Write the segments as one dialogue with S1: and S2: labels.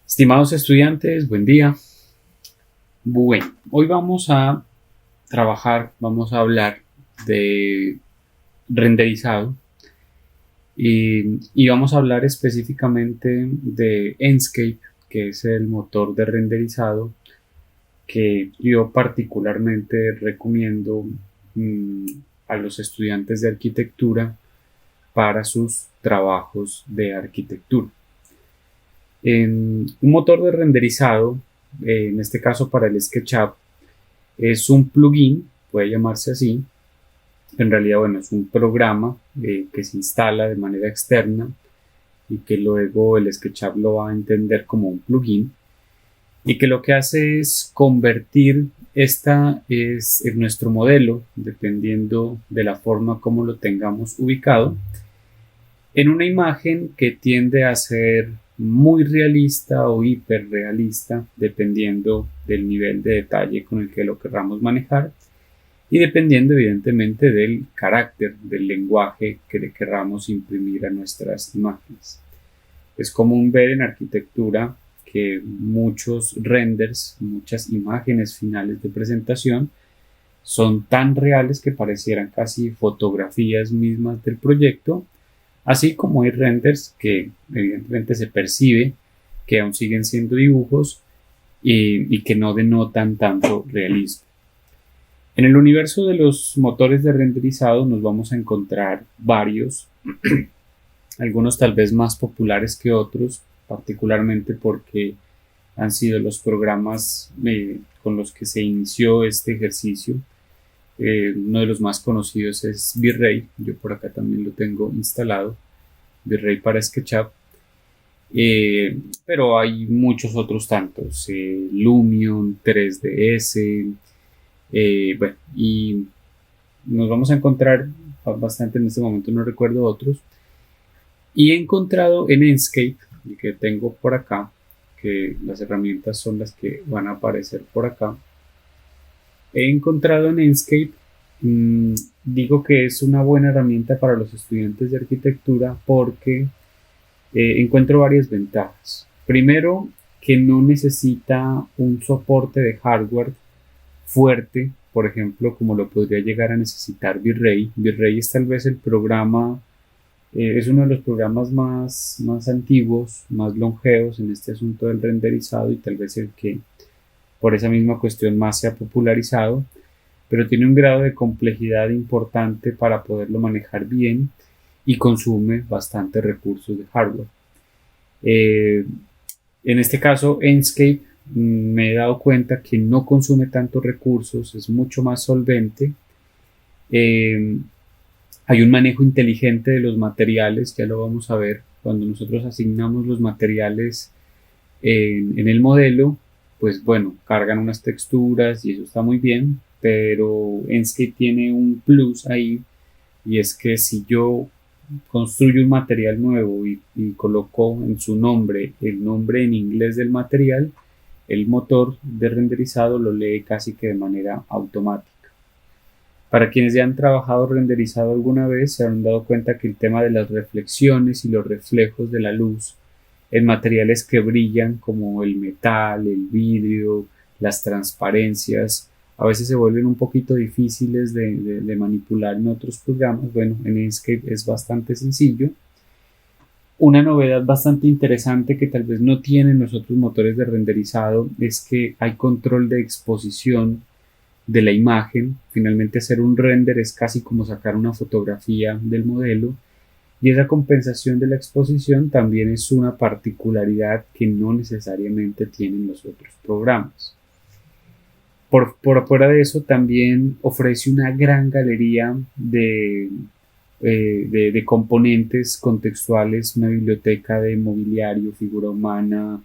S1: Estimados estudiantes, buen día. Bueno, hoy vamos a vamos a hablar de renderizado y vamos a hablar específicamente de Enscape, que es el motor de renderizado que yo particularmente recomiendo a los estudiantes de arquitectura para sus trabajos de arquitectura. Un motor de renderizado, en este caso para el SketchUp, es un plugin, puede llamarse así. En realidad, bueno, es un programa que se instala de manera externa y que luego el SketchUp lo va a entender como un plugin y que lo que hace es convertir en nuestro modelo, dependiendo de la forma como lo tengamos ubicado, en una imagen que tiende a ser muy realista o hiperrealista, dependiendo del nivel de detalle con el que lo querramos manejar y dependiendo evidentemente del carácter, del lenguaje que le querramos imprimir a nuestras imágenes. Es común ver en arquitectura que muchos renders, muchas imágenes finales de presentación son tan reales que parecieran casi fotografías mismas del proyecto, así como hay renders que evidentemente se percibe que aún siguen siendo dibujos y que no denotan tanto realismo. En el universo de los motores de renderizado nos vamos a encontrar varios, algunos tal vez más populares que otros, particularmente porque han sido los programas con los que se inició este ejercicio. Uno de los más conocidos es V-Ray, yo por acá también lo tengo instalado, V-Ray para SketchUp, pero hay muchos otros tantos, Lumion, 3ds, bueno, y nos vamos a encontrar bastante en este momento, no recuerdo otros, y he encontrado en Enscape, el que tengo por acá, que las herramientas son las que van a aparecer por acá. He encontrado en Enscape, digo que es una buena herramienta para los estudiantes de arquitectura porque encuentro varias ventajas. Primero, que no necesita un soporte de hardware fuerte, por ejemplo, como lo podría llegar a necesitar V-Ray. V-Ray es tal vez el programa, es uno de los programas más antiguos, más longevos en este asunto del renderizado y tal vez el que por esa misma cuestión más se ha popularizado, pero tiene un grado de complejidad importante para poderlo manejar bien y consume bastantes recursos de hardware. En este caso, Enscape me he dado cuenta que no consume tantos recursos, es mucho más solvente. Hay un manejo inteligente de los materiales, ya lo vamos a ver cuando nosotros asignamos los materiales en el modelo, pues bueno, cargan unas texturas y eso está muy bien, pero Enscape tiene un plus ahí y es que si yo construyo un material nuevo y coloco en su nombre el nombre en inglés del material, el motor de renderizado lo lee casi que de manera automática. Para quienes ya han trabajado renderizado alguna vez, se han dado cuenta que el tema de las reflexiones y los reflejos de la luz en materiales que brillan como el metal, el vidrio, las transparencias, a veces se vuelven un poquito difíciles de manipular en otros programas. Bueno, en Enscape es bastante sencillo. Una novedad bastante interesante que tal vez no tienen los otros motores de renderizado es que hay control de exposición de la imagen. Finalmente hacer un render es casi como sacar una fotografía del modelo y esa compensación de la exposición también es una particularidad que no necesariamente tienen los otros programas. Por fuera de eso también ofrece una gran galería de componentes contextuales, una biblioteca de mobiliario, figura humana,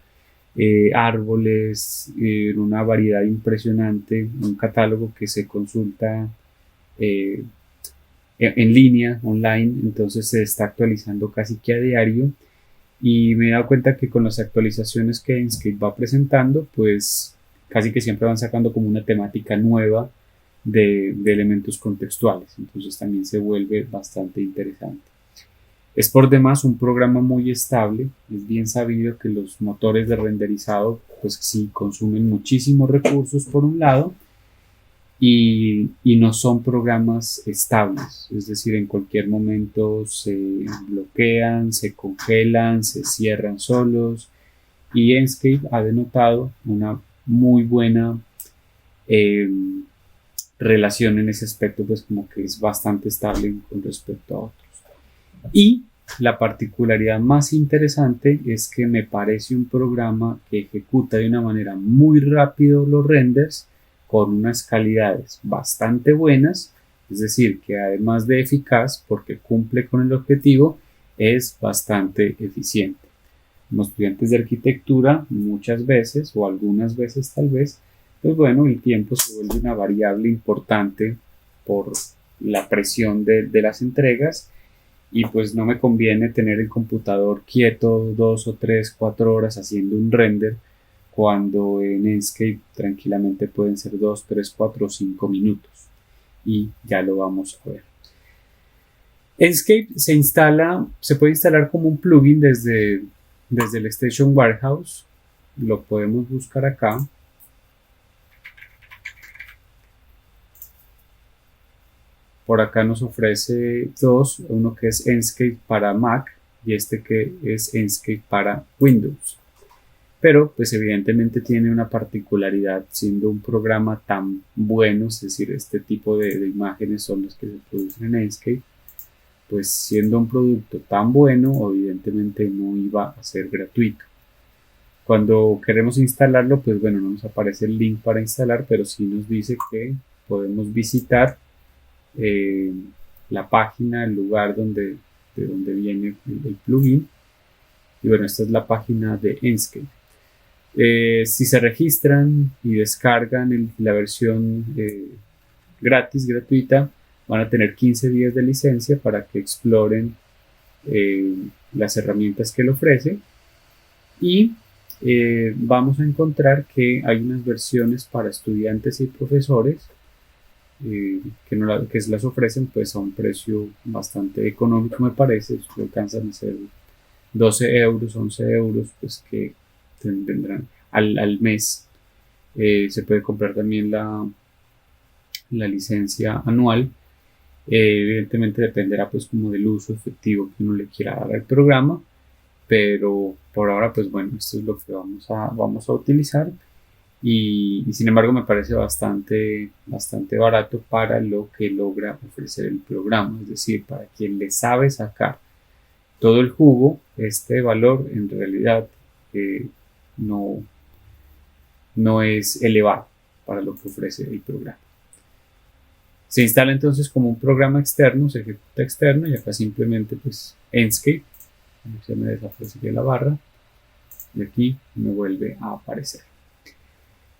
S1: árboles, una variedad impresionante, un catálogo que se consulta en línea, online, entonces se está actualizando casi que a diario y me he dado cuenta que con las actualizaciones que Enscape va presentando, pues casi que siempre van sacando como una temática nueva de elementos contextuales, entonces también se vuelve bastante interesante. Es por demás un programa muy estable. Es bien sabido que los motores de renderizado pues sí consumen muchísimos recursos por un lado y no son programas estables, es decir, en cualquier momento se bloquean, se congelan, se cierran solos y Enscape ha denotado una muy buena eh, relación en ese aspecto, pues como que es bastante estable con respecto a otros. Y la particularidad más interesante es que me parece un programa que ejecuta de una manera muy rápido los renders con unas calidades bastante buenas, es decir, que además de eficaz, porque cumple con el objetivo, es bastante eficiente. Como estudiantes de arquitectura, muchas veces o algunas veces tal vez, pues bueno, el tiempo se vuelve una variable importante por la presión de las entregas y pues no me conviene tener el computador quieto 2 o 3, 4 horas haciendo un render cuando en Enscape tranquilamente pueden ser 2, 3, 4 o 5 minutos y ya lo vamos a ver. Enscape se puede instalar como un plugin desde el Station Warehouse. Lo podemos buscar acá. Por acá nos ofrece dos, uno que es Enscape para Mac y este que es Enscape para Windows. Pero pues evidentemente tiene una particularidad, siendo un programa tan bueno, es decir, este tipo de imágenes son las que se producen en Enscape, pues siendo un producto tan bueno, evidentemente no iba a ser gratuito. Cuando queremos instalarlo, pues bueno, no nos aparece el link para instalar, pero sí nos dice que podemos visitar la página, el lugar de donde viene el plugin. Y bueno, esta es la página de Enscape. Si se registran y descargan la versión gratuita, van a tener 15 días de licencia para que exploren las herramientas que le ofrece y vamos a encontrar que hay unas versiones para estudiantes y profesores que las ofrecen pues a un precio bastante económico, me parece. Alcanzan a ser 12 euros, 11 euros, pues que tendrán al mes. Se puede comprar también la licencia anual. Evidentemente dependerá pues como del uso efectivo que uno le quiera dar al programa, pero por ahora pues bueno, esto es lo que vamos a utilizar y sin embargo me parece bastante barato para lo que logra ofrecer el programa, es decir, para quien le sabe sacar todo el jugo, este valor en realidad no, no es elevado para lo que ofrece el programa. Se instala entonces como un programa externo, se ejecuta externo y acá simplemente pues Enscape, se me desaparece la barra y aquí me vuelve a aparecer.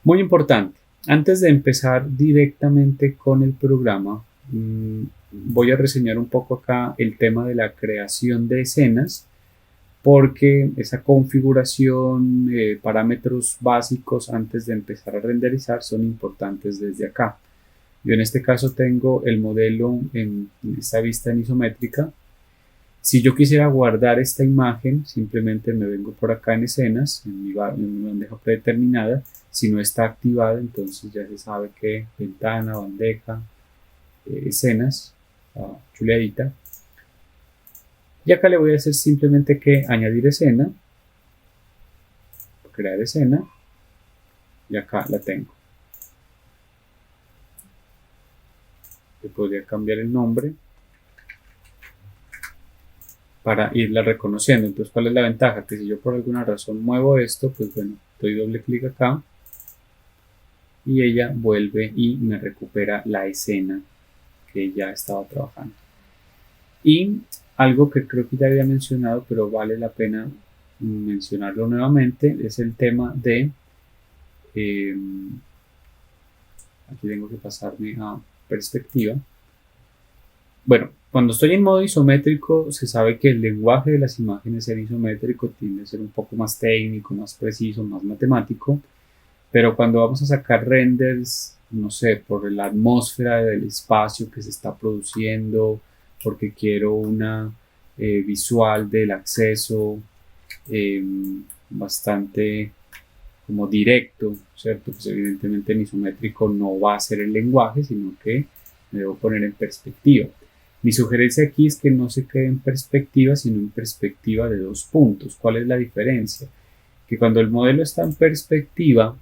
S1: Muy importante, antes de empezar directamente con el programa, voy a reseñar un poco acá el tema de la creación de escenas, porque esa configuración, parámetros básicos antes de empezar a renderizar son importantes desde acá. Yo en este caso tengo el modelo en esta vista en isométrica. Si yo quisiera guardar esta imagen, simplemente me vengo por acá en escenas, en mi bandeja predeterminada. Si no está activada, entonces ya se sabe que ventana, bandeja, escenas, chuleadita. Y acá le voy a hacer simplemente que añadir escena, crear escena, y acá la tengo. Le podría cambiar el nombre para irla reconociendo. Entonces, ¿cuál es la ventaja? Que si yo por alguna razón muevo esto, pues bueno, doy doble clic acá y ella vuelve y me recupera la escena que ya estaba trabajando. Y algo que creo que ya había mencionado, pero vale la pena mencionarlo nuevamente, es el tema de aquí tengo que pasarme a perspectiva. Bueno, cuando estoy en modo isométrico, se sabe que el lenguaje de las imágenes en isométrico tiende a ser un poco más técnico, más preciso, más matemático, pero cuando vamos a sacar renders, no sé, por la atmósfera del espacio que se está produciendo, porque quiero una visual del acceso, bastante como directo, ¿cierto? Pues evidentemente en isométrico no va a ser el lenguaje, sino que me debo poner en perspectiva. Mi sugerencia aquí es que no se quede en perspectiva, sino en perspectiva de 2 puntos. ¿Cuál es la diferencia? Que cuando el modelo está en perspectiva,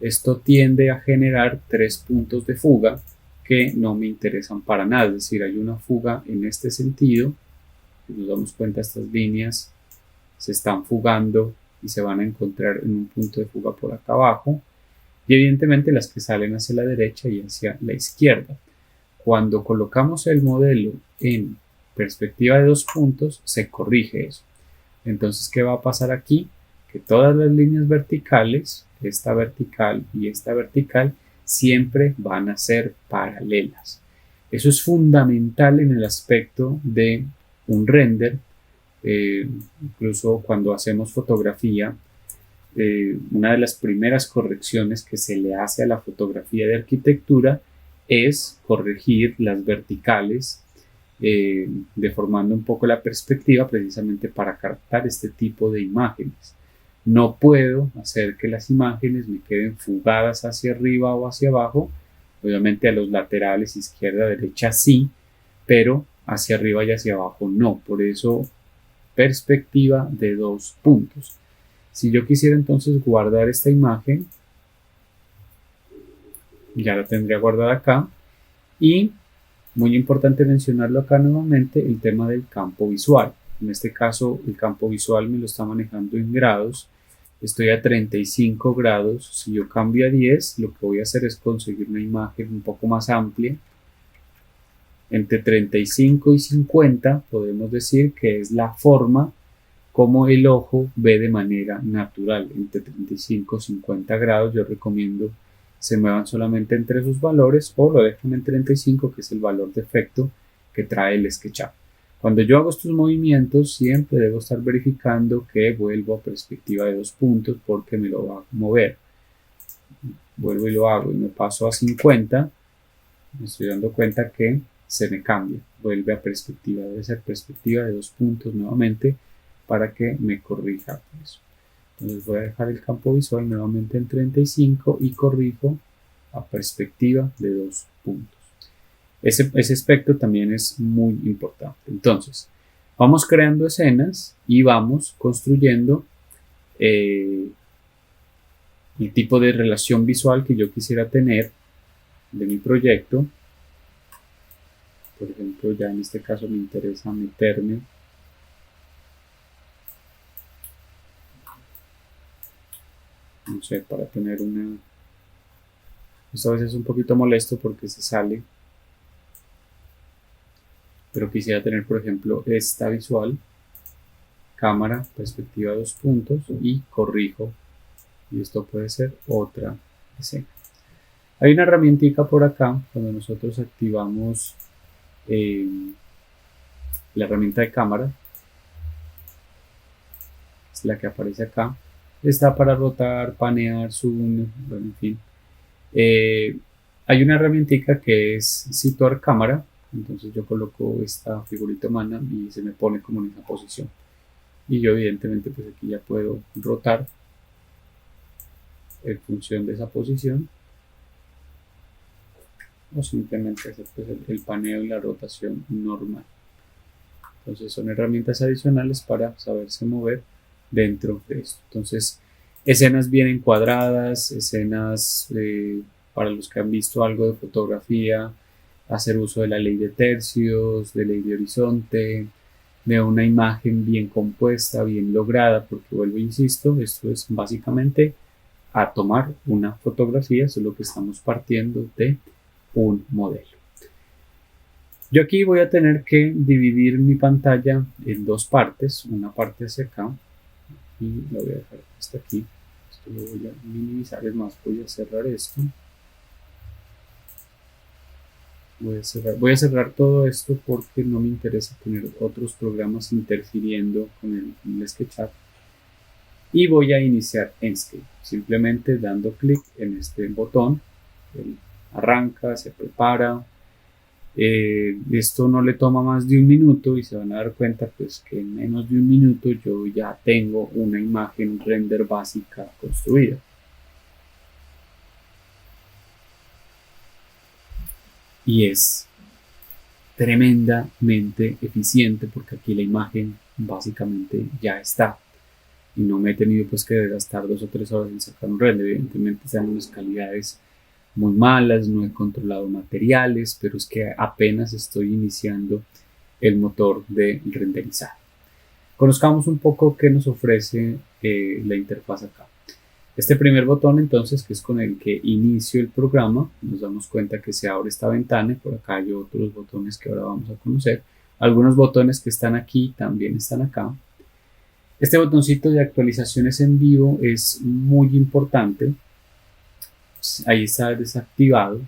S1: esto tiende a generar 3 puntos de fuga que no me interesan para nada. Es decir, hay una fuga en este sentido. Si nos damos cuenta, estas líneas se están fugando y se van a encontrar en un punto de fuga por acá abajo. Y evidentemente las que salen hacia la derecha y hacia la izquierda. Cuando colocamos el modelo en perspectiva de 2 puntos, se corrige eso. Entonces, ¿qué va a pasar aquí? Que todas las líneas verticales, esta vertical y esta vertical, siempre van a ser paralelas. Eso es fundamental en el aspecto de un render. Incluso cuando hacemos fotografía, una de las primeras correcciones que se le hace a la fotografía de arquitectura es corregir las verticales, deformando un poco la perspectiva precisamente para captar este tipo de imágenes. No puedo hacer que las imágenes me queden fugadas hacia arriba o hacia abajo. Obviamente a los laterales, izquierda, derecha sí, pero hacia arriba y hacia abajo no. Por eso, perspectiva de 2 puntos. Si yo quisiera entonces guardar esta imagen, ya la tendría guardada acá. Y muy importante mencionarlo acá nuevamente, el tema del campo visual. En este caso, el campo visual me lo está manejando en grados. Estoy a 35 grados. Si yo cambio a 10, lo que voy a hacer es conseguir una imagen un poco más amplia. Entre 35 y 50 podemos decir que es la forma como el ojo ve de manera natural. Entre 35 y 50 grados yo recomiendo se muevan solamente entre esos valores o lo dejan en 35, que es el valor de efecto que trae el SketchUp. Cuando yo hago estos movimientos siempre debo estar verificando que vuelvo a perspectiva de 2 puntos porque me lo va a mover. Vuelvo y lo hago y me paso a 50, me estoy dando cuenta que se me cambia, vuelve a perspectiva, debe ser perspectiva de 2 puntos nuevamente para que me corrija eso. Entonces voy a dejar el campo visual nuevamente en 35 y corrijo a perspectiva de 2 puntos. Ese aspecto también es muy importante. Entonces, vamos creando escenas y vamos construyendo el tipo de relación visual que yo quisiera tener de mi proyecto. Por ejemplo, ya en este caso me interesa meterme no sé, para tener una... Esto a veces es un poquito molesto porque se sale, pero quisiera tener, por ejemplo, esta visual, cámara, perspectiva 2 puntos y corrijo, y esto puede ser otra escena. Hay una herramientica por acá cuando nosotros activamos la herramienta de cámara, es la que aparece acá. Está para rotar, panear, zoom, bueno, en fin. Hay una herramientica que es situar cámara, entonces yo coloco esta figurita humana y se me pone como en esa posición. Y yo evidentemente pues aquí ya puedo rotar en función de esa posición o simplemente hacer pues el paneo y la rotación normal. Entonces son herramientas adicionales para saberse mover dentro de esto. Entonces, escenas bien encuadradas, escenas para los que han visto algo de fotografía, hacer uso de la ley de tercios, de ley de horizonte, de una imagen bien compuesta, bien lograda, porque vuelvo e insisto, esto es básicamente a tomar una fotografía, eso es lo que estamos partiendo de un modelo. Yo aquí voy a tener que dividir mi pantalla en 2 partes, una parte hacia acá y lo voy a dejar hasta aquí. Esto lo voy a minimizar, es más, voy a cerrar esto. Voy a cerrar todo esto porque no me interesa tener otros programas interfiriendo con el SketchUp. Y voy a iniciar Enscape, simplemente dando clic en este botón. Él arranca, se prepara. Esto no le toma más de un minuto y se van a dar cuenta pues que en menos de un minuto yo ya tengo una imagen render básica construida. Y es tremendamente eficiente porque aquí la imagen básicamente ya está y no me he tenido pues que gastar 2 o 3 horas en sacar un render. Evidentemente están unas calidades muy malas, no he controlado materiales, pero es que apenas estoy iniciando el motor de renderizado. Conozcamos un poco qué nos ofrece la interfaz acá. Este primer botón entonces, que es con el que inicio el programa, nos damos cuenta que se abre esta ventana y por acá hay otros botones que ahora vamos a conocer. Algunos botones que están aquí también están acá. Este botoncito de actualizaciones en vivo es muy importante. Ahí está desactivado.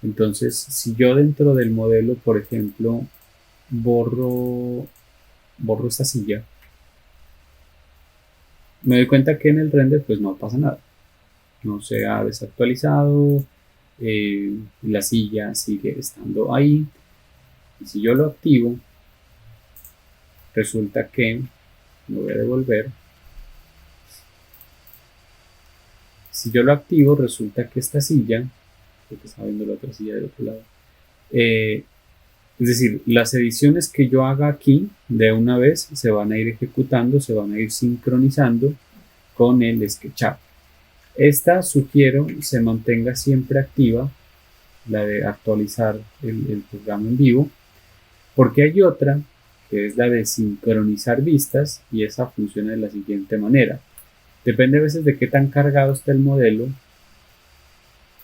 S1: Entonces, si yo dentro del modelo, por ejemplo, borro esta silla, me doy cuenta que en el render pues no pasa nada. No se ha desactualizado, la silla sigue estando ahí. Y si yo lo activo, resulta que me voy a devolver. Si yo lo activo, resulta que esta silla, porque está viendo la otra silla del otro lado, es decir, las ediciones que yo haga aquí de una vez se van a ir ejecutando, se van a ir sincronizando con el SketchUp. Esta sugiero se mantenga siempre activa, la de actualizar el programa en vivo, porque hay otra que es la de sincronizar vistas y esa funciona de la siguiente manera. Depende a veces de qué tan cargado está el modelo,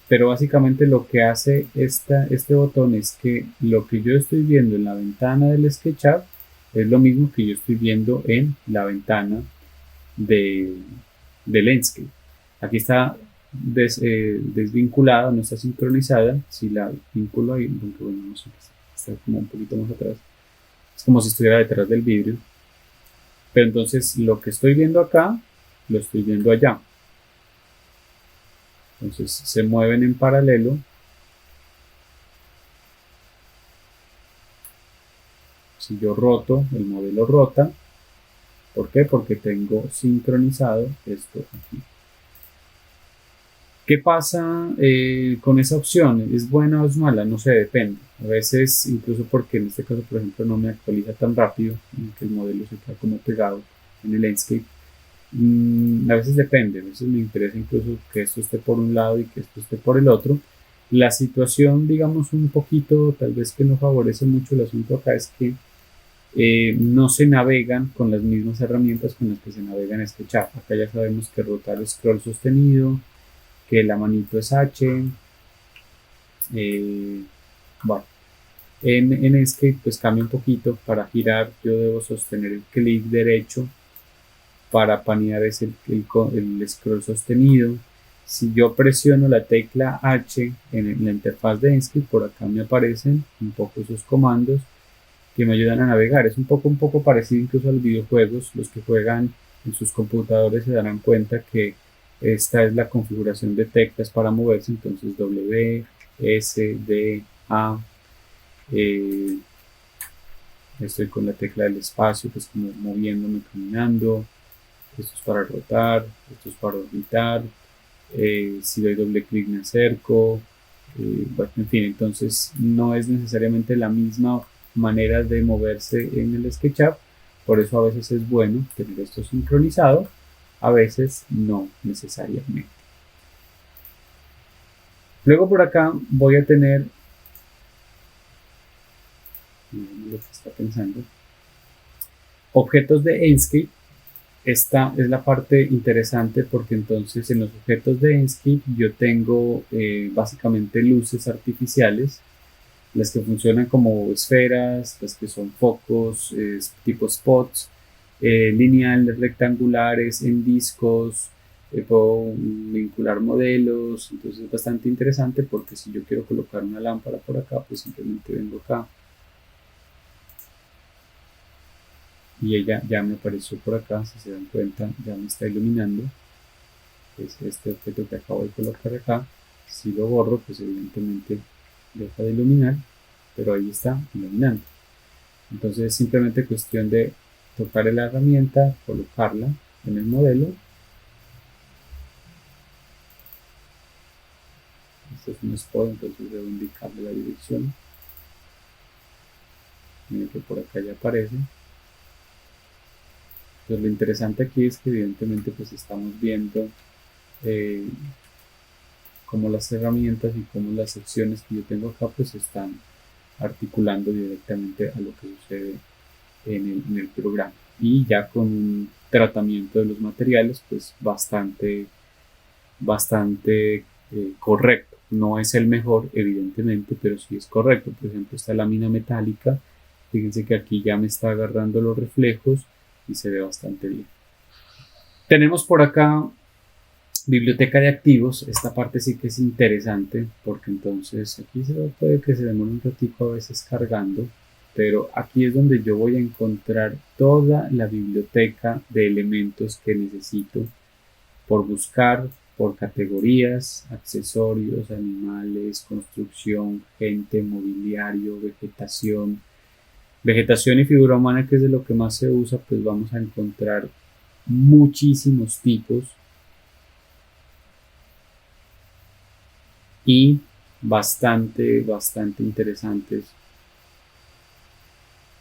S1: pero básicamente lo que hace este botón es que lo que yo estoy viendo en la ventana del SketchUp es lo mismo que yo estoy viendo en la ventana del Enscape. Aquí está desvinculada, no está sincronizada. Si la vinculo ahí, aunque bueno, no sé, está como un poquito más atrás. Es como si estuviera detrás del vidrio. Pero entonces lo que estoy viendo acá, lo estoy viendo allá. Entonces se mueven en paralelo. Si yo roto, el modelo rota. ¿Por qué? Porque tengo sincronizado esto aquí. ¿Qué pasa con esa opción? ¿Es buena o es mala? No sé, depende. A veces, incluso porque en este caso, por ejemplo, no me actualiza tan rápido, que el modelo se queda como pegado en el Enscape. A veces depende, a veces me interesa incluso que esto esté por un lado y que esto esté por el otro. La situación, digamos, un poquito, tal vez que no favorece mucho el asunto acá es que no se navegan con las mismas herramientas con las que se navega en SketchUp. Acá ya sabemos que rotar scroll sostenido, que la manito es H. Bueno, en Enscape pues cambia un poquito. Para girar yo debo sostener el clic derecho, para panear es el scroll sostenido. Si yo presiono la tecla H en la interfaz de Enscape, por acá me aparecen un poco esos comandos que me ayudan a navegar. Es un poco parecido incluso a los videojuegos. Los que juegan en sus computadores se darán cuenta que esta es la configuración de teclas para moverse. Entonces W, S, D, A. Estoy con la tecla del espacio, pues como moviéndome, caminando. Esto es para rotar, esto es para orbitar. Si doy doble clic me acerco. Bueno, en fin, entonces no es necesariamente la misma manera de moverse en el SketchUp. Por eso a veces es bueno tener esto sincronizado, a veces no necesariamente. Luego por acá voy a tener lo que está pensando, objetos de Enscape. Esta es la parte interesante porque entonces en los objetos de Enscape yo tengo básicamente luces artificiales, las que funcionan como esferas, las que son focos, tipo spots, lineales, rectangulares, en discos. Puedo vincular modelos, entonces es bastante interesante porque si yo quiero colocar una lámpara por acá, pues simplemente vengo acá y ella ya me apareció por acá. Si se dan cuenta, ya me está iluminando. Es este objeto que acabo de colocar acá. Si lo borro, pues evidentemente deja de iluminar. pero ahí está iluminando. Entonces es simplemente cuestión de tocar la herramienta, colocarla en el modelo. Este es un spot, entonces debo indicarle la dirección. Miren que por acá ya aparece. Entonces lo interesante aquí es que evidentemente pues estamos viendo cómo las herramientas y cómo las secciones que yo tengo acá pues están articulando directamente a lo que sucede en el programa, y ya con un tratamiento de los materiales pues bastante correcto. No es el mejor evidentemente, pero sí es correcto. Por ejemplo, esta lámina metálica, fíjense que aquí ya me está agarrando los reflejos y se ve bastante bien. Tenemos por acá biblioteca de activos. Esta parte sí que es interesante porque entonces aquí puede que se demore un ratico a veces cargando, pero aquí es donde yo voy a encontrar toda la biblioteca de elementos que necesito por buscar, por categorías, accesorios, animales, construcción, gente, mobiliario, vegetación y figura humana, que es de lo que más se usa. Pues vamos a encontrar muchísimos tipos y bastante interesantes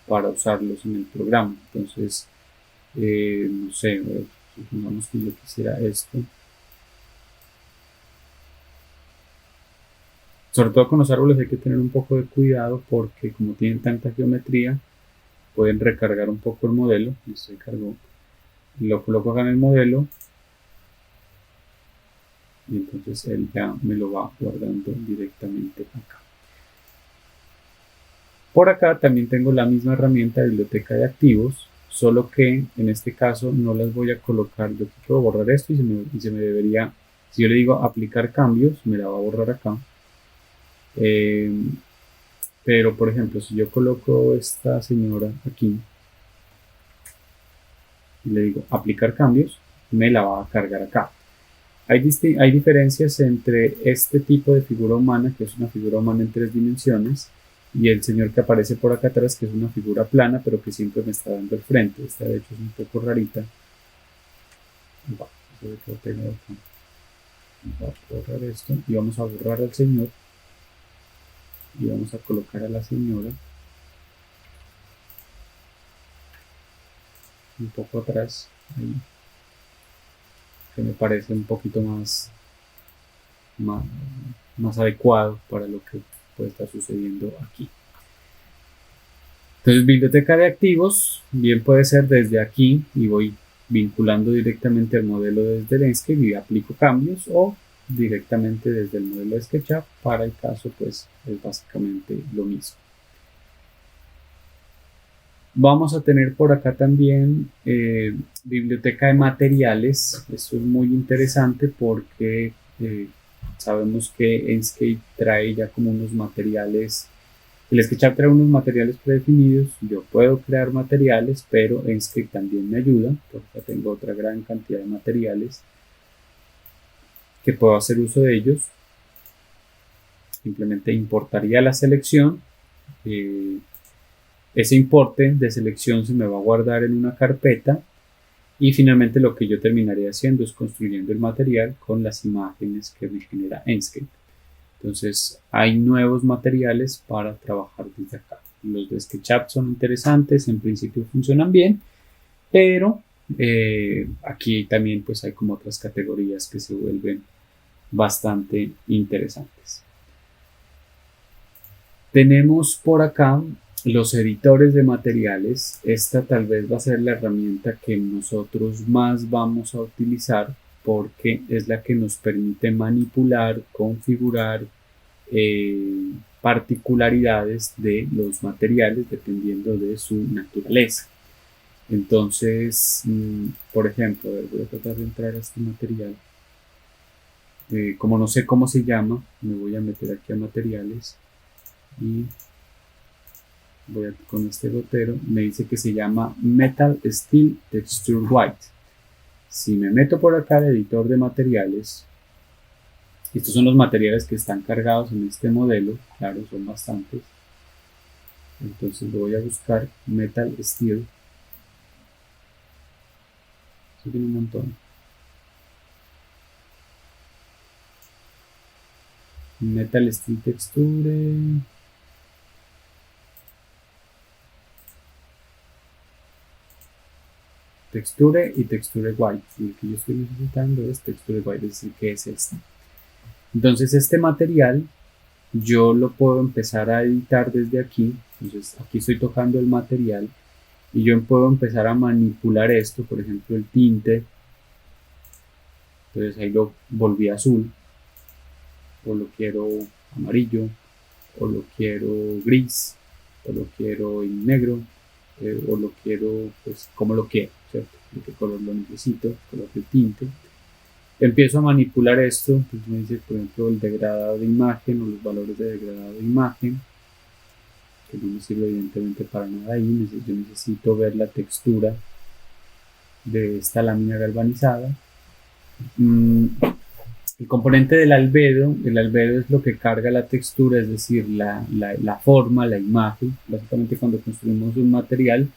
S1: para usarlos en el programa. Entonces, no sé, supongamos que yo quisiera esto. Sobre todo con los árboles hay que tener un poco de cuidado porque como tienen tanta geometría, pueden recargar un poco el modelo. Listo, cargó. Lo coloco acá en el modelo y entonces él ya me lo va guardando directamente acá. Por acá también tengo la misma herramienta de biblioteca de activos, solo que en este caso no las voy a colocar. Yo puedo borrar esto y se me debería, si yo le digo aplicar cambios, me la va a borrar acá. Pero por ejemplo, si yo coloco esta señora aquí y le digo aplicar cambios, me la va a cargar acá. Hay diferencias entre este tipo de figura humana, que es una figura humana en 3 dimensiones, y el señor que aparece por acá atrás, que es una figura plana, pero que siempre me está dando el frente. Esta de hecho es un poco rarita. Vamos a borrar esto y vamos a borrar al señor y vamos a colocar a la señora un poco atrás, ahí, que me parece un poquito más adecuado para lo que puede estar sucediendo aquí. Entonces, biblioteca de activos bien puede ser desde aquí y voy vinculando directamente al modelo desde el Enscape y aplico cambios, o directamente desde el modelo de SketchUp. Para el caso pues es básicamente lo mismo. Vamos a tener por acá también biblioteca de materiales. Esto es muy interesante porque sabemos que Enscape trae ya como unos materiales. El SketchUp trae unos materiales predefinidos. Yo puedo crear materiales, pero Enscape también me ayuda porque ya tengo otra gran cantidad de materiales que puedo hacer uso de ellos. Simplemente importaría la selección. Ese importe de selección se me va a guardar en una carpeta y finalmente lo que yo terminaré haciendo es construyendo el material con las imágenes que me genera Enscape. Entonces hay nuevos materiales para trabajar desde acá. Los de SketchUp son interesantes, en principio funcionan bien, pero aquí también pues hay como otras categorías que se vuelven bastante interesantes. Tenemos por acá los editores de materiales. Esta tal vez va a ser la herramienta que nosotros más vamos a utilizar porque es la que nos permite manipular, configurar particularidades de los materiales dependiendo de su naturaleza. Entonces, por ejemplo, voy a tratar de entrar a este material. Como no sé cómo se llama, me voy a meter aquí a materiales y con este gotero. Me dice que se llama Metal Steel Texture White. Si me meto por acá al editor de materiales, estos son los materiales que están cargados en este modelo. Claro, son bastantes. Entonces lo voy a buscar Metal Steel. Eso tiene un montón. Metal Steel Texture. Texture y Texture White. Y el que yo estoy necesitando es Texture White, es decir, que es este. Entonces este material yo lo puedo empezar a editar desde aquí. Entonces aquí estoy tocando el material y yo puedo empezar a manipular esto, por ejemplo el tinte. Entonces ahí lo volví azul, o lo quiero amarillo, o lo quiero gris, o lo quiero en negro, o lo quiero pues como lo quiero, ¿cierto? De qué color lo necesito, color de tinte. Empiezo a manipular esto, entonces me dice por ejemplo el degradado de imagen o los valores de degradado de imagen, que no me sirve evidentemente para nada ahí. Yo necesito ver la textura de esta lámina galvanizada. El componente del albedo, el albedo es lo que carga la textura, es decir, la forma, la imagen. Básicamente cuando construimos un material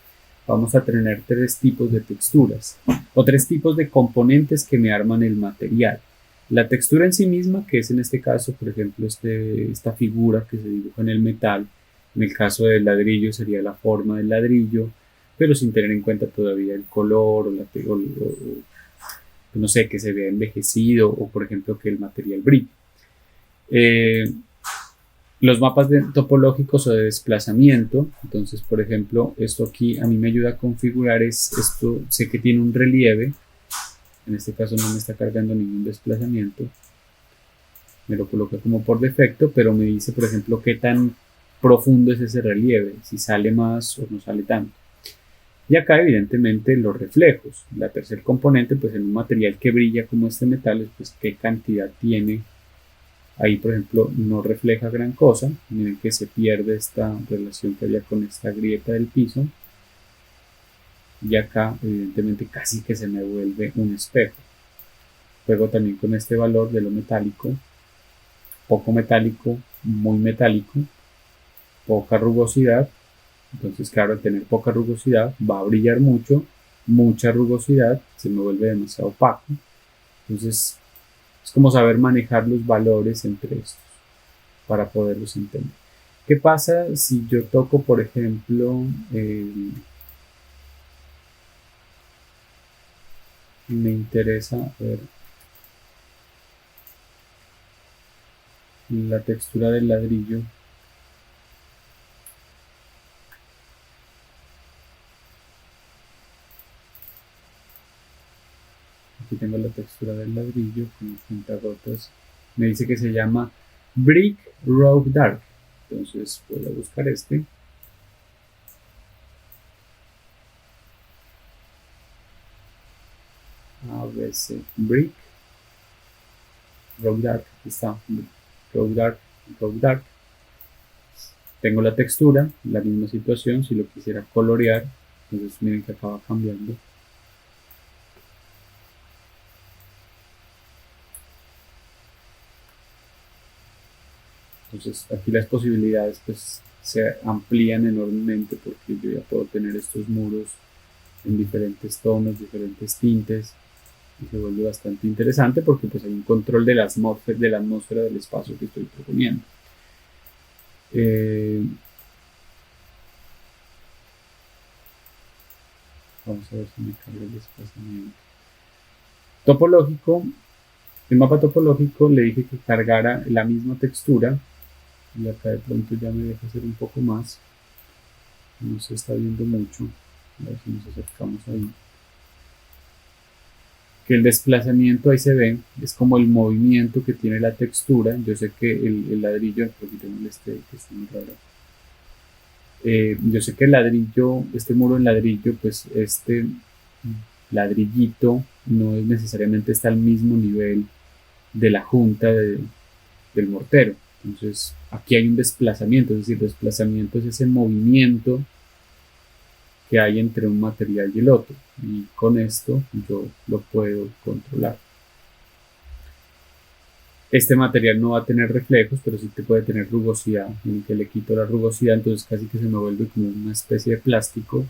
S1: vamos a tener tres tipos de texturas o tres tipos de componentes que me arman el material. La textura en sí misma, que es en este caso, por ejemplo, esta figura que se dibuja en el metal. En el caso del ladrillo sería la forma del ladrillo, pero sin tener en cuenta todavía el color o no sé, que se vea envejecido o por ejemplo que el material brille. Los mapas topológicos o de desplazamiento, entonces por ejemplo esto aquí a mí me ayuda a configurar esto, sé que tiene un relieve, en este caso no me está cargando ningún desplazamiento, me lo coloca como por defecto, pero me dice por ejemplo qué tan profundo es ese relieve, si sale más o no sale tanto. Y acá evidentemente los reflejos. La tercer componente, pues en un material que brilla como este metal, pues qué cantidad tiene. Ahí por ejemplo no refleja gran cosa. Miren que se pierde esta relación que había con esta grieta del piso. Y acá evidentemente casi que se me vuelve un espejo. Juego también con este valor de lo metálico. Poco metálico, muy metálico. Poca rugosidad. Entonces, claro, al tener poca rugosidad va a brillar mucho, mucha rugosidad, se me vuelve demasiado opaco. Entonces, es como saber manejar los valores entre estos para poderlos entender. ¿Qué pasa si yo toco, por ejemplo, me interesa ver la textura del ladrillo? Aquí tengo la textura del ladrillo con puntagotas. Me dice que se llama Brick Rogue Dark. Entonces voy a buscar este. ABC Brick Rogue Dark. Aquí está. Rogue Dark. Rogue Dark. Tengo la textura, la misma situación. Si lo quisiera colorear, entonces miren que acaba cambiando. Entonces aquí las posibilidades pues se amplían enormemente porque yo ya puedo tener estos muros en diferentes tonos, diferentes tintes, y se vuelve bastante interesante porque pues hay un control de la atmósfera del espacio que estoy proponiendo. Vamos a ver si me carga el desplazamiento topológico. El mapa topológico le dije que cargara la misma textura y acá de pronto ya me deja hacer un poco más, no se está viendo mucho, a ver si nos acercamos ahí, que el desplazamiento ahí se ve, es como el movimiento que tiene la textura. Yo sé que el ladrillo, porque tengo este que es muy raro, yo sé que el ladrillo, este muro en ladrillo, pues este ladrillito no es necesariamente está al mismo nivel de la junta del mortero. Entonces aquí hay un desplazamiento, es decir, desplazamiento es ese movimiento que hay entre un material y el otro, y con esto yo lo puedo controlar. Este material no va a tener reflejos, pero sí que puede tener rugosidad. En el que le quito la rugosidad, entonces casi que se me vuelve como una especie de plástico.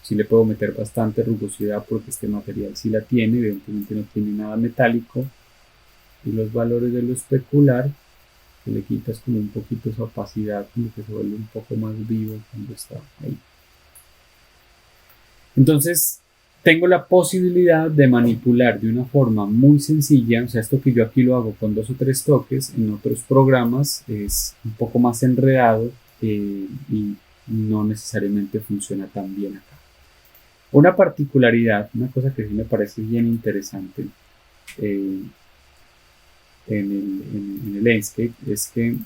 S1: Sí le puedo meter bastante rugosidad porque este material sí la tiene, evidentemente no tiene nada metálico. Y los valores de lo especular, que le quitas como un poquito esa opacidad, como que se vuelve un poco más vivo cuando está ahí. Entonces, tengo la posibilidad de manipular de una forma muy sencilla, o sea, esto que yo aquí lo hago con 2 o 3 toques, en otros programas es un poco más enredado y no necesariamente funciona tan bien acá. Una particularidad, una cosa que sí me parece bien interesante en el Enscape es que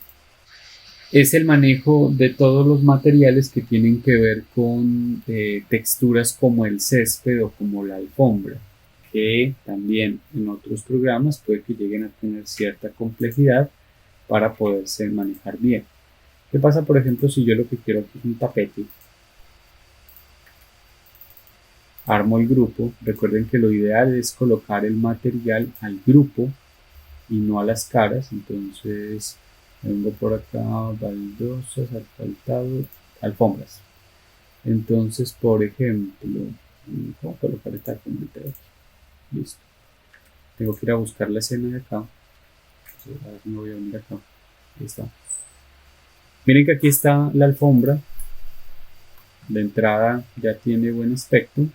S1: es el manejo de todos los materiales que tienen que ver con texturas como el césped o como la alfombra, que también en otros programas puede que lleguen a tener cierta complejidad para poderse manejar bien. ¿Qué pasa, por ejemplo, si yo lo que quiero es un tapete? Armo el grupo. Recuerden que lo ideal es colocar el material al grupo y no a las caras. Entonces vengo por acá, baldosas, asfaltado, alfombras. Entonces, por ejemplo, voy a colocar esta alfombrita de aquí. Listo. Tengo que ir a buscar la escena de acá. Entonces, a ver si me voy a venir acá. Ahí está. Miren que aquí está la alfombra. La entrada ya tiene buen aspecto.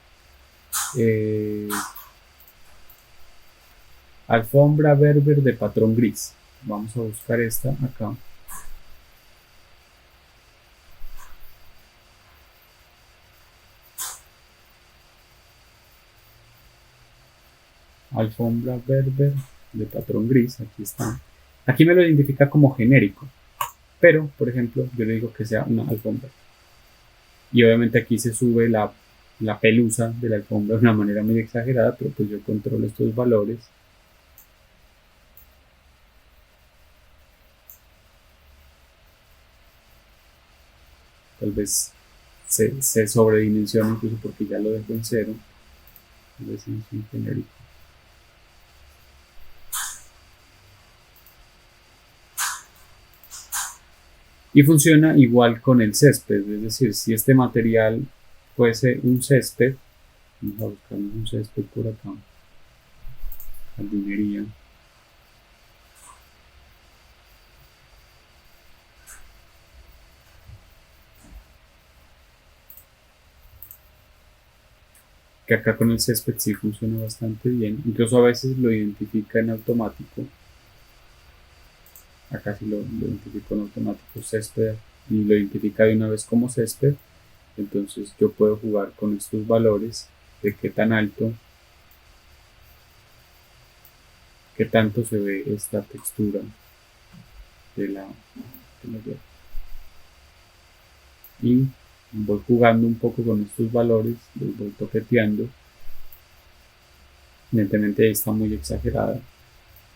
S1: Alfombra Berber de patrón gris. Vamos a buscar esta acá. Alfombra Berber de patrón gris. Aquí está. Aquí me lo identifica como genérico. Pero, por ejemplo, yo le digo que sea una alfombra. Y obviamente aquí se sube la pelusa de la alfombra de una manera muy exagerada, pero pues yo controlo estos valores. Tal vez se sobredimensiona incluso porque ya lo dejo en cero. Tal vez es un genérico. Y funciona igual con el césped, es decir, si este material fuese un césped, vamos a buscar un césped por acá, jardinería. Que acá con el césped sí funciona bastante bien, incluso a veces lo identifica en automático. Acá sí lo identifico en automático césped y lo identifica de una vez como césped. Entonces yo puedo jugar con estos valores de qué tan alto, qué tanto se ve esta textura de la hierba. Y voy jugando un poco con estos valores, los voy toqueteando. Evidentemente ahí está muy exagerada,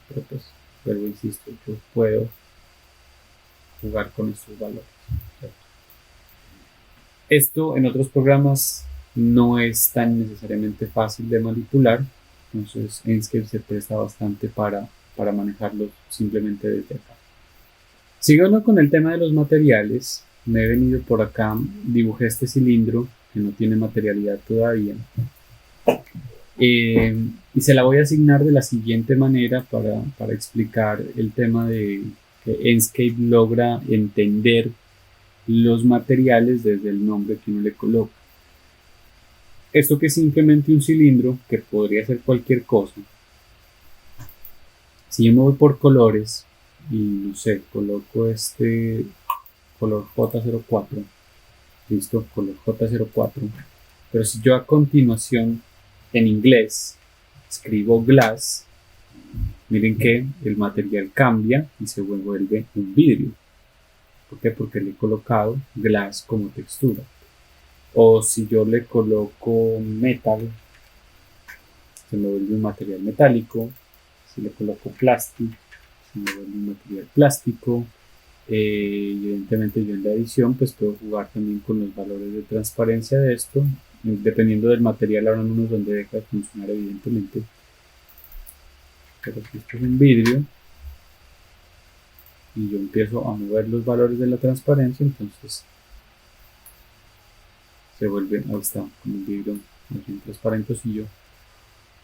S1: pero pues, vuelvo, insisto, yo puedo jugar con estos valores. ¿Cierto? Esto en otros programas no es tan necesariamente fácil de manipular, entonces Enscape se presta bastante para manejarlo simplemente desde acá. Siguiendo con el tema de los materiales, me he venido por acá, dibujé este cilindro que no tiene materialidad todavía. Y se la voy a asignar de la siguiente manera para explicar el tema de que Enscape logra entender los materiales desde el nombre que uno le coloca. Esto que es simplemente un cilindro, que podría ser cualquier cosa. Si yo me voy por colores y no sé, coloco este color J04, listo, color J04, pero si yo a continuación en inglés escribo glass, miren que el material cambia y se vuelve un vidrio. ¿Por qué? Porque le he colocado glass como textura. O si yo le coloco metal, se me vuelve un material metálico. Si le coloco plástico, se me vuelve un material plástico. Evidentemente yo en la edición pues puedo jugar también con los valores de transparencia de esto. Dependiendo del material habrán unos donde deja de funcionar evidentemente. pero si esto es un vidrio y yo empiezo a mover los valores de la transparencia, entonces se vuelve, ahí está, como un vidrio más bien transparentosillo.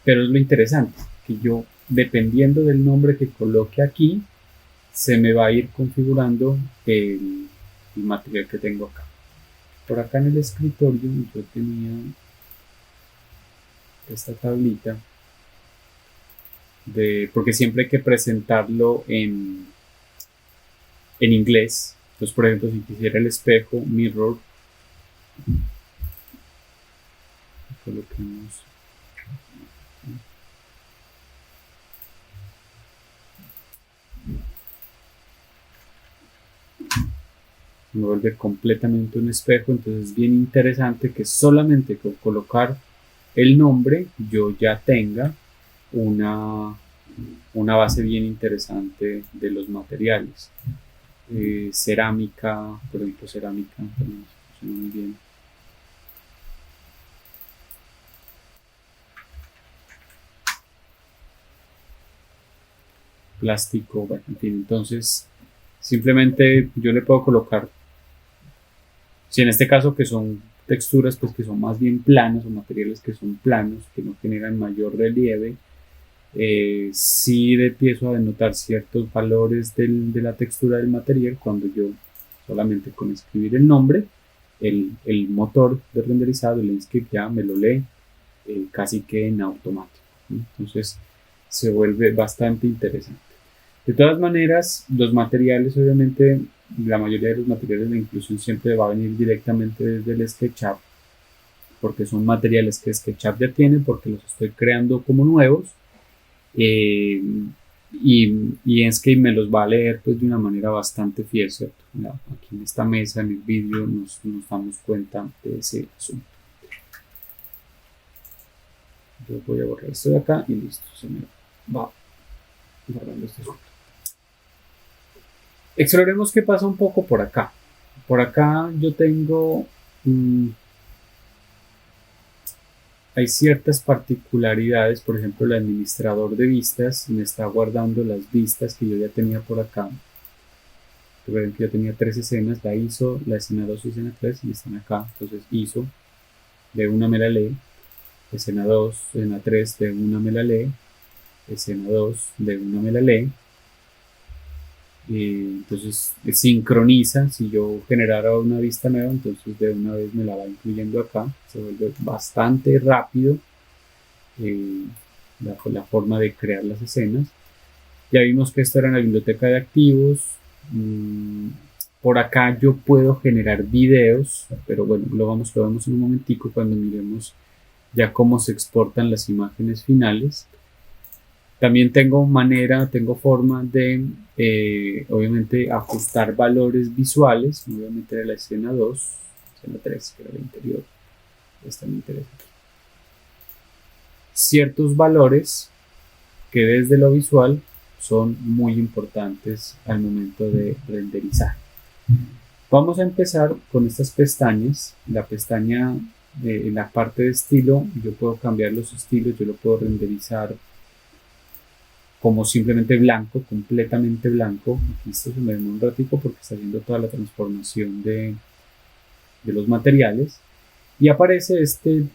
S1: Pero es lo interesante, que yo, dependiendo del nombre que coloque aquí, se me va a ir configurando el material que tengo acá. Por acá en el escritorio yo tenía esta tablita porque siempre hay que presentarlo en inglés. Entonces, por ejemplo, si quisiera el espejo, mirror, coloquemos me vuelve completamente un espejo. Entonces es bien interesante que solamente con colocar el nombre yo ya tenga una base bien interesante de los materiales. Cerámica, por ejemplo, cerámica también funciona muy bien. Plástico, bueno, en fin, entonces simplemente yo le puedo colocar, si en este caso que son texturas pues que son más bien planos o materiales que son planos, que no generan mayor relieve, sí empiezo a denotar ciertos valores de la textura del material cuando yo solamente con escribir el nombre, el motor de renderizado, el Inkscape ya me lo lee casi que en automático. Entonces se vuelve bastante interesante. De todas maneras, los materiales, obviamente, la mayoría de los materiales de inclusión siempre va a venir directamente desde el SketchUp, porque son materiales que SketchUp ya tiene, porque los estoy creando como nuevos. Y Inkscape me los va a leer pues de una manera bastante fiel, ¿cierto? Aquí en esta mesa, en el vídeo, nos damos cuenta de ese asunto. Yo voy a borrar esto de acá y listo, se me va borrando este asunto. Exploremos qué pasa un poco por acá. Por acá yo tengo hay ciertas particularidades. Por ejemplo, el administrador de vistas me está guardando las vistas que yo ya tenía por acá. Por ejemplo, yo tenía 3 escenas, la ISO, la escena 2 y escena 3 y están acá. Entonces ISO de una me la lee, escena 2, escena 3 de una me la lee, escena 2 de una me la lee. Entonces sincroniza. Si yo generara una vista nueva, entonces de una vez me la va incluyendo acá. Se vuelve bastante rápido la forma de crear las escenas. Ya vimos que esto era en la biblioteca de activos. Por acá yo puedo generar videos, pero bueno, lo vemos en un momentico cuando miremos ya cómo se exportan las imágenes finales. También tengo forma de, obviamente, ajustar valores visuales. Me voy a meter a la escena 2, escena 3, que era la interior. Esta me interesa. Ciertos valores que desde lo visual son muy importantes al momento de renderizar. Vamos a empezar con estas pestañas. La pestaña, en la parte de estilo, yo puedo cambiar los estilos, yo lo puedo renderizar como simplemente blanco, completamente blanco. Aquí esto se me demora un ratico porque está haciendo toda la transformación de los materiales. Y aparece este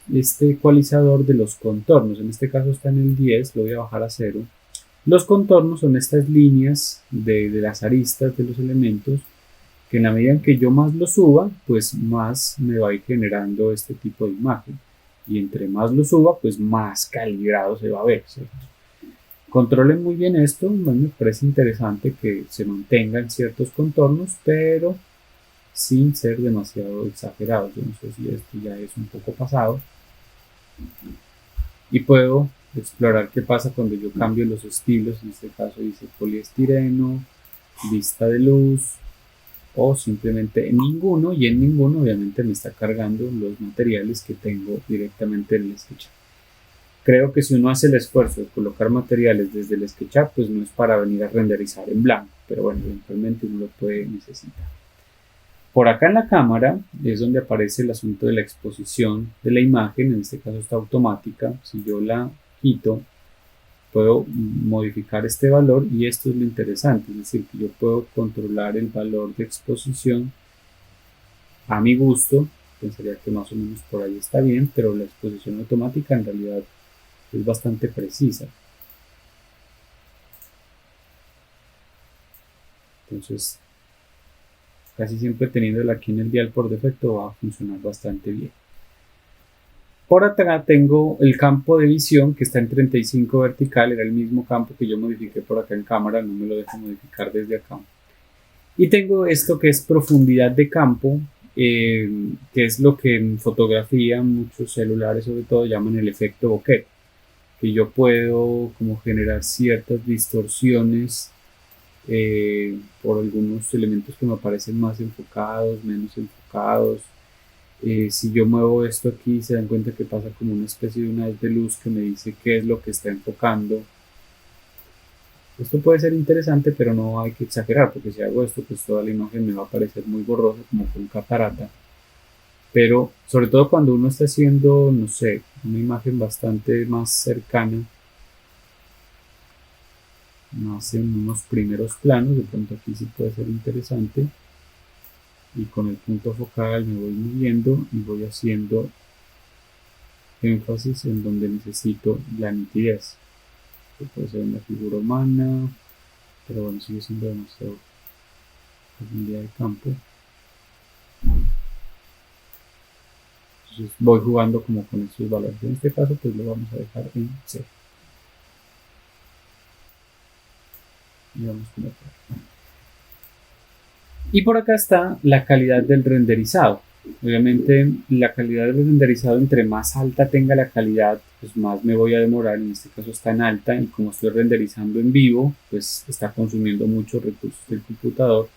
S1: ecualizador de los contornos. En este caso está en el 10, lo voy a bajar a 0. Los contornos son estas líneas de las aristas de los elementos que en la medida en que yo más lo suba, pues más me va a ir generando este tipo de imagen. Y entre más lo suba, pues más calibrado se va a ver, ¿cierto? Controlen muy bien esto. Me parece interesante que se mantengan ciertos contornos, pero sin ser demasiado exagerados. Yo no sé si esto ya es un poco pasado. Y puedo explorar qué pasa cuando yo cambio los estilos. En este caso dice poliestireno, vista de luz, o simplemente en ninguno, y en ninguno obviamente me está cargando los materiales que tengo directamente en el SketchUp. Creo que si uno hace el esfuerzo de colocar materiales desde el SketchUp, pues no es para venir a renderizar en blanco, pero bueno, eventualmente uno lo puede necesitar. Por acá en la cámara es donde aparece el asunto de la exposición de la imagen. En este caso está automática. Si yo la quito, puedo modificar este valor y esto es lo interesante, es decir, que yo puedo controlar el valor de exposición a mi gusto. Pensaría que más o menos por ahí está bien, pero la exposición automática en realidad es bastante precisa. Entonces, casi siempre teniéndola aquí en el dial por defecto va a funcionar bastante bien. Por acá tengo el campo de visión que está en 35 vertical, era el mismo campo que yo modifiqué por acá en cámara, no me lo dejo modificar desde acá. Y tengo esto que es profundidad de campo, que es lo que en fotografía muchos celulares sobre todo llaman el efecto bokeh, que yo puedo como generar ciertas distorsiones por algunos elementos que me parecen más enfocados, menos enfocados. Si yo muevo esto aquí, se dan cuenta que pasa como una especie de una haz de luz que me dice qué es lo que está enfocando. Esto puede ser interesante, pero no hay que exagerar, porque si hago esto, pues toda la imagen me va a parecer muy borrosa, como con catarata. Pero sobre todo cuando uno está haciendo, no sé, una imagen bastante más cercana, más en unos primeros planos, de pronto aquí sí puede ser interesante. Y con el punto focal me voy moviendo y voy haciendo énfasis en donde necesito la nitidez. Que puede ser una figura humana, pero bueno, sigue siendo demasiado profundidad de campo. Entonces voy jugando como con estos valores. En este caso pues lo vamos a dejar en 0. Y vamos con otro. Y por acá está la calidad del renderizado. Obviamente la calidad del renderizado, entre más alta tenga la calidad, pues más me voy a demorar. En este caso está en alta y como estoy renderizando en vivo, pues está consumiendo muchos recursos del computador.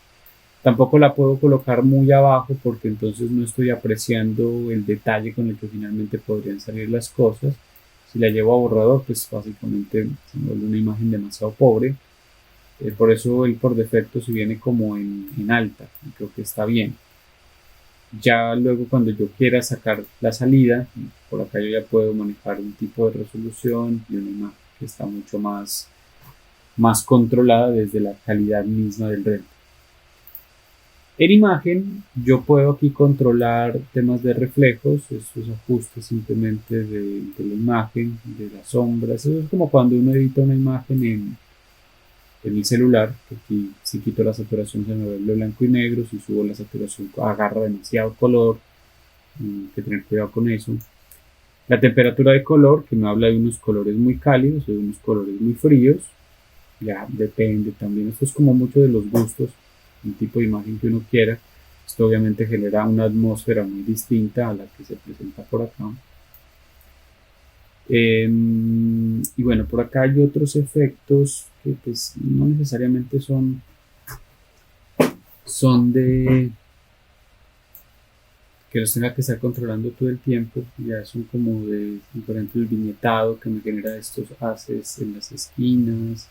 S1: Tampoco la puedo colocar muy abajo porque entonces no estoy apreciando el detalle con el que finalmente podrían salir las cosas. Si la llevo a borrador, pues básicamente se me vuelve una imagen demasiado pobre. Por eso él por defecto se viene como en alta, y creo que está bien. Ya luego cuando yo quiera sacar la salida, por acá yo ya puedo manejar un tipo de resolución y una imagen que está mucho más controlada desde la calidad misma del render. En imagen yo puedo aquí controlar temas de reflejos, estos ajustes simplemente de la imagen, de las sombras. Eso es como cuando uno edita una imagen en el celular, que aquí si quito la saturación se me vuelve blanco y negro, si subo la saturación agarra demasiado color, hay que tener cuidado con eso. La temperatura de color, que me habla de unos colores muy cálidos o de unos colores muy fríos, ya depende también, esto es como mucho de los gustos, el tipo de imagen que uno quiera. Esto obviamente genera una atmósfera muy distinta a la que se presenta por acá. Y bueno, por acá hay otros efectos que pues no necesariamente son de que los tenga que estar controlando todo el tiempo, ya son como de, por ejemplo, el viñetado que me genera estos haces en las esquinas,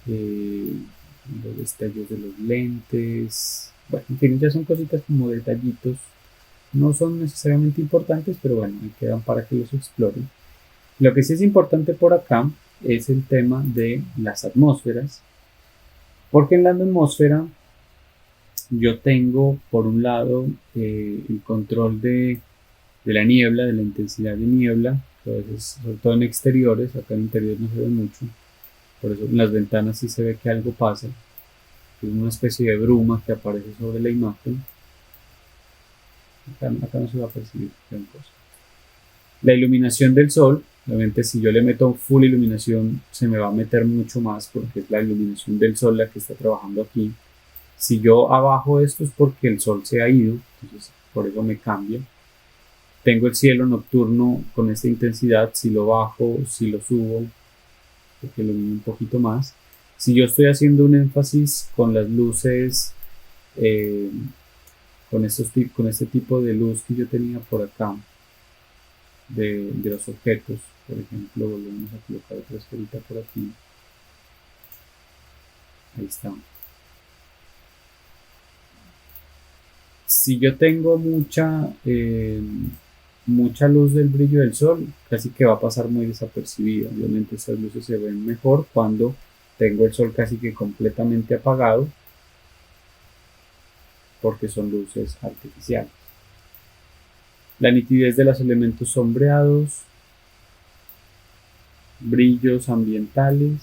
S1: los destellos de los lentes, bueno, en fin, ya son cositas como detallitos, no son necesariamente importantes, pero bueno, ahí quedan para que los exploren. Lo que sí es importante por acá es el tema de las atmósferas, porque en la atmósfera yo tengo por un lado el control de la niebla, de la intensidad de niebla, que a veces, sobre todo en exteriores, acá en interiores no se ve mucho, por eso en las ventanas sí se ve que algo pasa, es una especie de bruma que aparece sobre la imagen. Acá no se va a percibir gran cosa. La iluminación del sol, obviamente si yo le meto full iluminación se me va a meter mucho más porque es la iluminación del sol la que está trabajando aquí. Si yo abajo esto es porque el sol se ha ido, entonces por eso me cambia. Tengo el cielo nocturno con esta intensidad, si lo bajo, si lo subo, porque lo ilumino un poquito más. Si yo estoy haciendo un énfasis con las luces, eh, con este tipo de luz que yo tenía por acá, de los objetos, por ejemplo, volvemos a colocar otra esferita por aquí. Ahí está. Si yo tengo mucha mucha luz del brillo del sol, casi que va a pasar muy desapercibida. Obviamente estas luces se ven mejor cuando tengo el sol casi que completamente apagado, porque son luces artificiales. La nitidez de los elementos sombreados, brillos ambientales,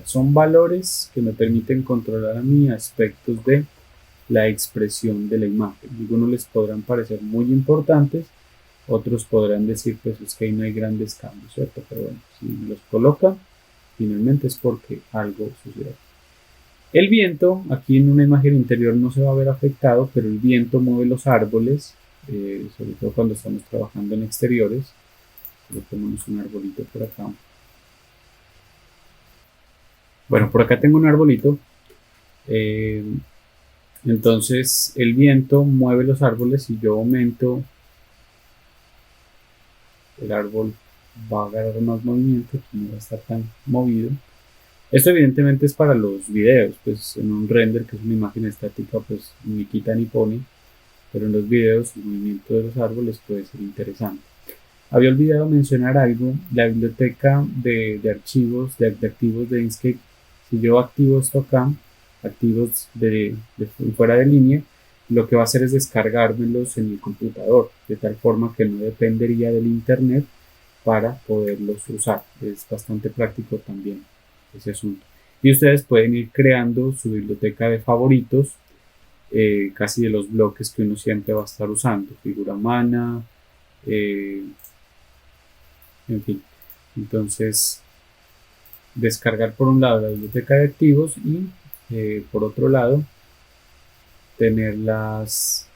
S1: son valores que me permiten controlar a mí aspectos de la expresión de la imagen. Algunos les podrán parecer muy importantes, otros podrán decir pues es que ahí no hay grandes cambios, ¿cierto? Pero bueno, si me los coloca, finalmente es porque algo sucede. El viento, aquí en una imagen interior no se va a ver afectado, pero el viento mueve los árboles, sobre todo cuando estamos trabajando en exteriores. Coloquémonos un arbolito por acá. Bueno, por acá tengo un arbolito. Entonces el viento mueve los árboles y yo aumento, el árbol va a agarrar más movimiento, que no va a estar tan movido. Esto evidentemente es para los videos, pues en un render que es una imagen estática pues ni quita ni pone, pero en los videos el movimiento de los árboles puede ser interesante. Había olvidado mencionar algo, la biblioteca de archivos, de activos de Inkscape. Si yo activo esto acá, activos de fuera de línea, lo que va a hacer es descargármelos en el computador, de tal forma que no dependería del internet para poderlos usar. Es bastante práctico también ese asunto. Y ustedes pueden ir creando su biblioteca de favoritos, casi de los bloques que uno siempre va a estar usando, figura humana, en fin. Entonces, descargar por un lado la biblioteca de activos y por otro lado tenerlas.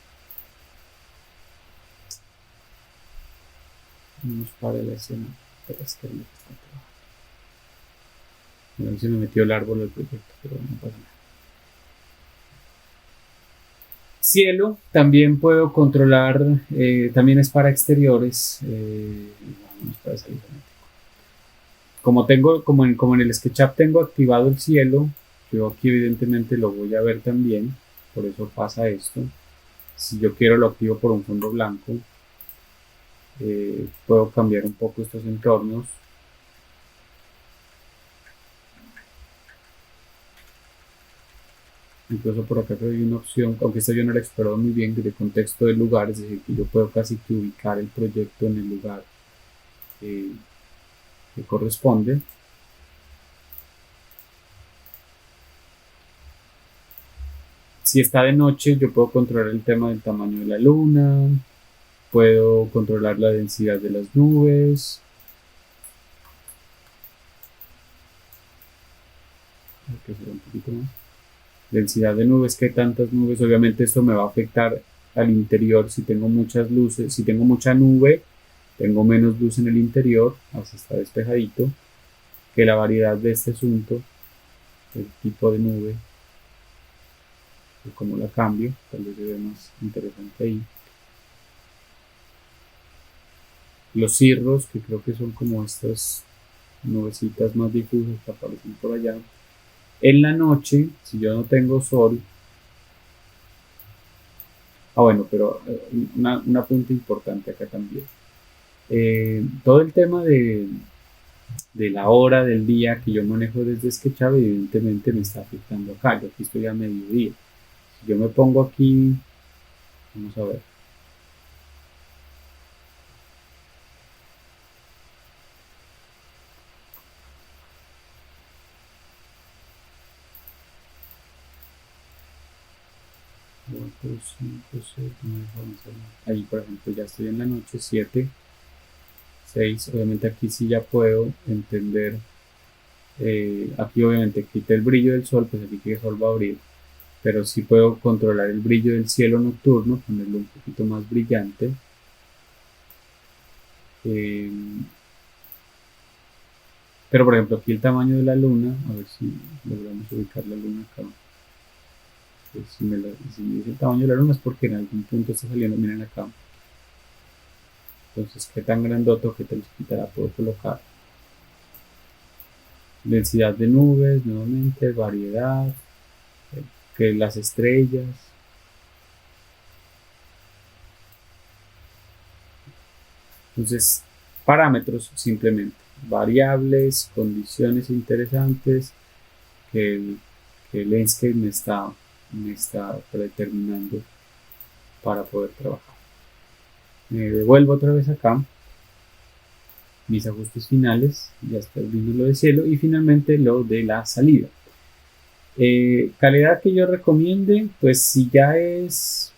S1: Vamos para la escena. Es que a ver si me metió el árbol del proyecto, pero no pasa nada. Cielo también puedo controlar, también es para exteriores. Vamos para salir. Como en el SketchUp tengo activado el cielo, yo aquí evidentemente lo voy a ver también, por eso pasa esto. Si yo quiero lo activo por un fondo blanco, puedo cambiar un poco estos entornos. Incluso por acá creo que hay una opción, aunque esta yo no la he explorado muy bien, de contexto del lugar, es decir, que yo puedo casi que ubicar el proyecto en el lugar que corresponde. Si está de noche, yo puedo controlar el tema del tamaño de la luna, puedo controlar la densidad de las nubes. Que será un poquito más. Densidad de nubes, qué tantas nubes. Obviamente esto me va a afectar al interior. Si tengo muchas luces, si tengo mucha nube, tengo menos luz en el interior, así está despejadito, que la variedad de este asunto, el tipo de nube, y cómo la cambio, tal vez se ve más interesante ahí. Los cirros, que creo que son como estas nubecitas más difusas que aparecen por allá. En la noche, si yo no tengo sol, bueno, pero una punta importante acá también. Todo el tema de la hora del día que yo manejo desde SketchUp evidentemente me está afectando acá. Yo aquí estoy a mediodía. Si yo me pongo aquí, vamos a ver. Ahí por ejemplo ya estoy en la noche, 7, 6, obviamente aquí sí ya puedo entender, aquí obviamente quité el brillo del sol, pues aquí que el sol va a abrir, pero sí puedo controlar el brillo del cielo nocturno, ponerlo un poquito más brillante. Pero por ejemplo aquí el tamaño de la luna, a ver si logramos ubicar la luna acá. Pues si me dice el tamaño de la luna es porque en algún punto está saliendo, miren acá. Entonces, qué tan grandoto, qué tan chiquita la puedo colocar. Densidad de nubes, nuevamente, variedad, que las estrellas. Entonces, parámetros simplemente, variables, condiciones interesantes que el Enscape me está predeterminando para poder trabajar. Me devuelvo otra vez acá, mis ajustes finales, ya está viendo lo de cielo y finalmente lo de la salida. Calidad que yo recomiende, pues si ya es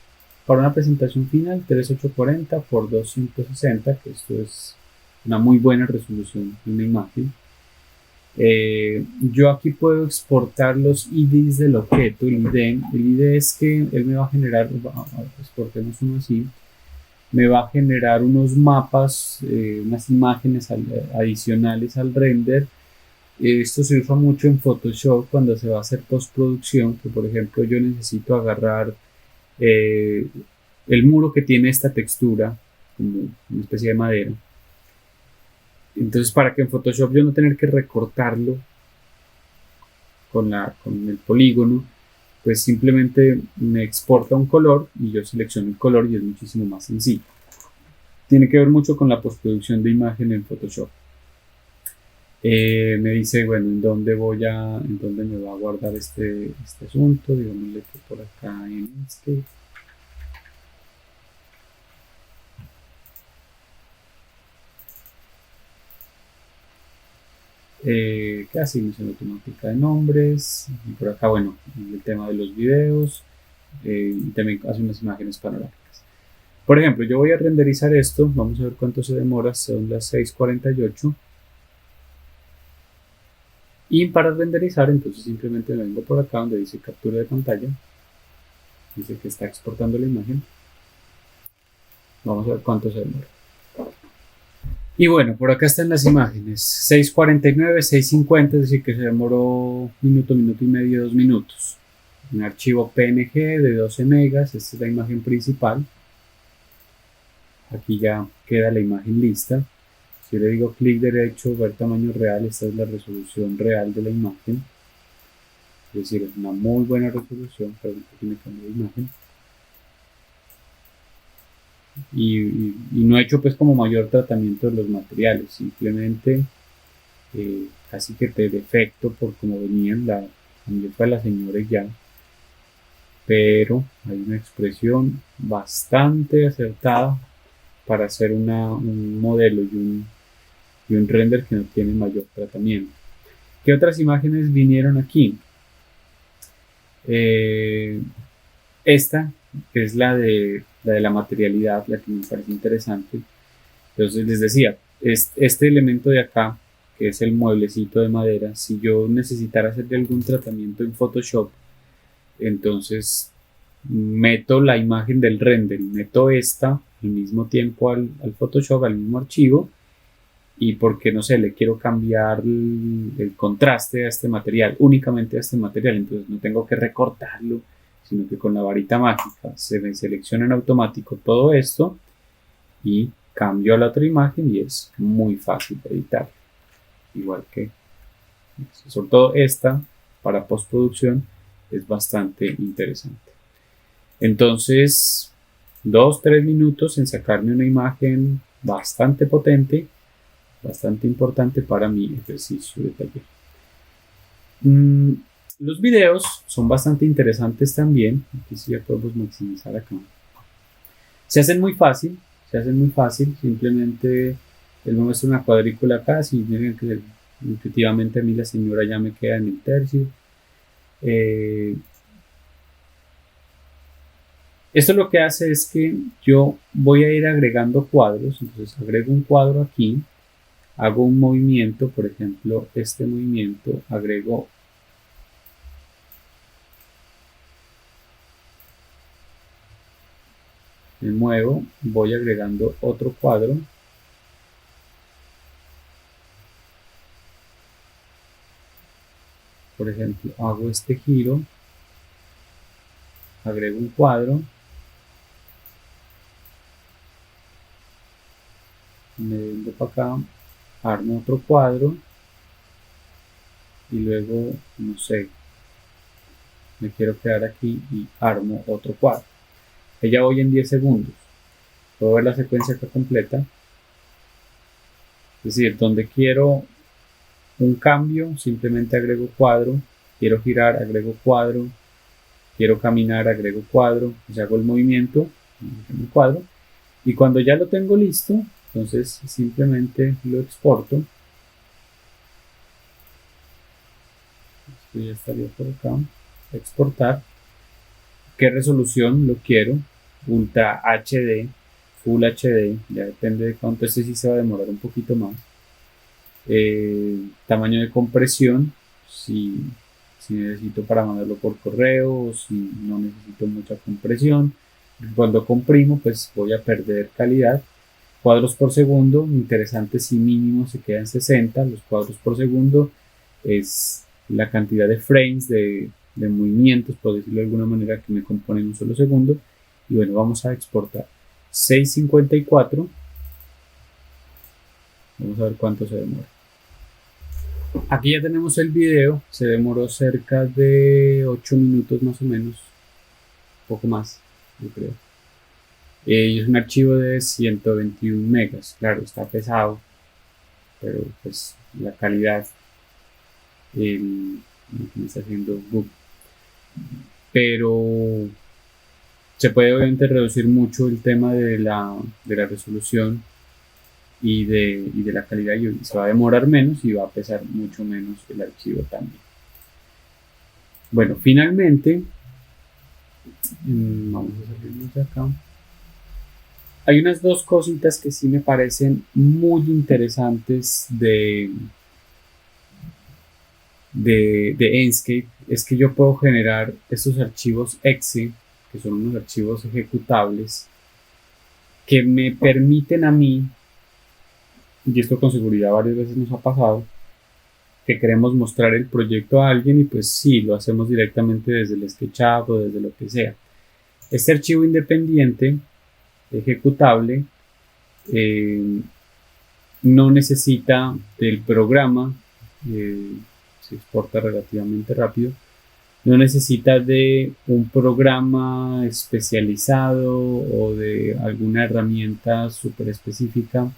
S1: para una presentación final 3840 por 260, que esto es una muy buena resolución de una imagen. Yo aquí puedo exportar los IDs del objeto. El ID es que él me va a generar, exportemos uno así, me va a generar unos mapas, unas imágenes adicionales al render. Esto se usa mucho en Photoshop cuando se va a hacer postproducción, que por ejemplo yo necesito agarrar el muro que tiene esta textura, como una especie de madera. Entonces, para que en Photoshop yo no tener que recortarlo con el polígono, pues simplemente me exporta un color y yo selecciono el color y es muchísimo más sencillo. Tiene que ver mucho con la postproducción de imagen en Photoshop. Me dice, bueno, en dónde me va a guardar este asunto, digámosle que por acá en Inkscape. Que asignación automática de nombres, y por acá, bueno, el tema de los videos, y también hace unas imágenes panorámicas. Por ejemplo, yo voy a renderizar esto, vamos a ver cuánto se demora, son las 6:48. Y para renderizar, entonces simplemente me vengo por acá donde dice captura de pantalla, dice que está exportando la imagen. Vamos a ver cuánto se demora. Y bueno, por acá están las imágenes, 6:49, 6:50, es decir que se demoró minuto y medio, 2 minutos. Un archivo PNG de 12 megas, esta es la imagen principal. Aquí ya queda la imagen lista. Si yo le digo clic derecho, ver tamaño real, esta es la resolución real de la imagen. Es decir, es una muy buena resolución, pero tiene cambio de imagen. Y no he hecho pues como mayor tratamiento de los materiales, simplemente casi que de defecto por como venían, también fue la señora ya, pero hay una expresión bastante acertada para hacer un modelo y un render que no tiene mayor tratamiento. ¿Qué otras imágenes vinieron aquí? Esta es la de la materialidad, la que me parece interesante. Entonces les decía, este elemento de acá, que es el mueblecito de madera, si yo necesitara hacerle algún tratamiento en Photoshop, entonces meto la imagen del render y meto esta al mismo tiempo al Photoshop, al mismo archivo, y porque no sé, le quiero cambiar el contraste a este material, únicamente a este material, entonces no tengo que recortarlo, sino que con la varita mágica se me selecciona en automático todo esto y cambio a la otra imagen y es muy fácil de editar. Igual que, sobre todo esta, para postproducción, es bastante interesante. Entonces, 2-3 minutos en sacarme una imagen bastante potente, bastante importante para mi ejercicio de taller. Los videos son bastante interesantes también. Aquí sí ya podemos maximizar acá. Se hacen muy fácil, simplemente él me muestra una cuadrícula acá, si miren que intuitivamente a mí la señora ya me queda en el tercio. Esto lo que hace es que yo voy a ir agregando cuadros, entonces agrego un cuadro aquí, hago un movimiento, por ejemplo, este movimiento, agrego me muevo, voy agregando otro cuadro. Por ejemplo, hago este giro, agrego un cuadro, me vengo para acá, armo otro cuadro y luego, no sé, me quiero quedar aquí y armo otro cuadro. Ya voy en 10 segundos. Puedo ver la secuencia acá completa. Es decir, donde quiero un cambio, simplemente agrego cuadro, quiero girar, agrego cuadro, quiero caminar, agrego cuadro, pues hago el movimiento, en el cuadro, y cuando ya lo tengo listo, entonces simplemente lo exporto. Esto ya estaría por acá, exportar. ¿Qué resolución lo quiero? Ultra HD, Full HD, ya depende de cuánto. Este sí se va a demorar un poquito más. Tamaño de compresión, si necesito para mandarlo por correo o si no necesito mucha compresión. Cuando comprimo, pues voy a perder calidad. Cuadros por segundo, interesante si mínimo se queda en 60. Los cuadros por segundo es la cantidad de frames de movimientos, por decirlo de alguna manera, que me componen un solo segundo. Y bueno, vamos a exportar 654. Vamos a ver cuánto se demora. Aquí ya tenemos el video, se demoró cerca de 8 minutos más o menos, un poco más, yo creo. Y es un archivo de 121 megas, claro, está pesado, pero pues la calidad me está haciendo bug. Pero se puede obviamente reducir mucho el tema de la resolución y de la calidad, y se va a demorar menos y va a pesar mucho menos el archivo también. Bueno, finalmente, vamos a salirnos de acá. Hay unas dos cositas que sí me parecen muy interesantes de Enscape. Es que yo puedo generar estos archivos exe, que son unos archivos ejecutables, que me permiten a mí, y esto con seguridad varias veces nos ha pasado, que queremos mostrar el proyecto a alguien y pues sí, lo hacemos directamente desde el SketchUp o desde lo que sea. Este archivo independiente ejecutable no necesita del programa, se exporta relativamente rápido, no necesita de un programa especializado o de alguna herramienta súper específica,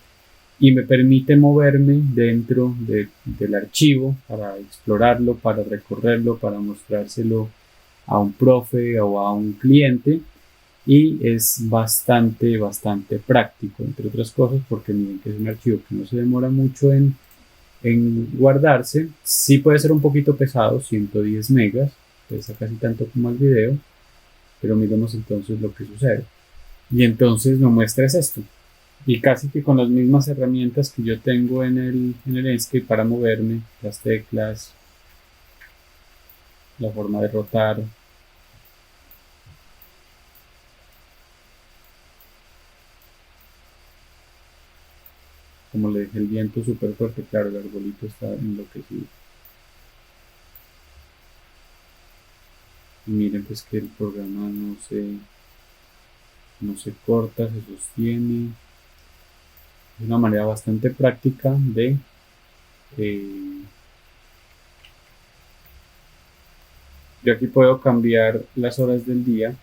S1: y me permite moverme dentro del archivo para explorarlo, para recorrerlo, para mostrárselo a un profe o a un cliente. Y es bastante práctico, entre otras cosas, porque miren que es un archivo que no se demora mucho en guardarse. Sí puede ser un poquito pesado, 110 megas, pesa casi tanto como el video, pero miremos entonces lo que sucede. Y entonces me muestra esto, y casi que con las mismas herramientas que yo tengo en el Enscape para moverme, las teclas, la forma de rotar. Como le dije, el viento súper fuerte, claro, el arbolito está enloquecido. Y miren pues que el programa no se corta, se sostiene. Es una manera bastante práctica de yo aquí puedo cambiar las horas del día,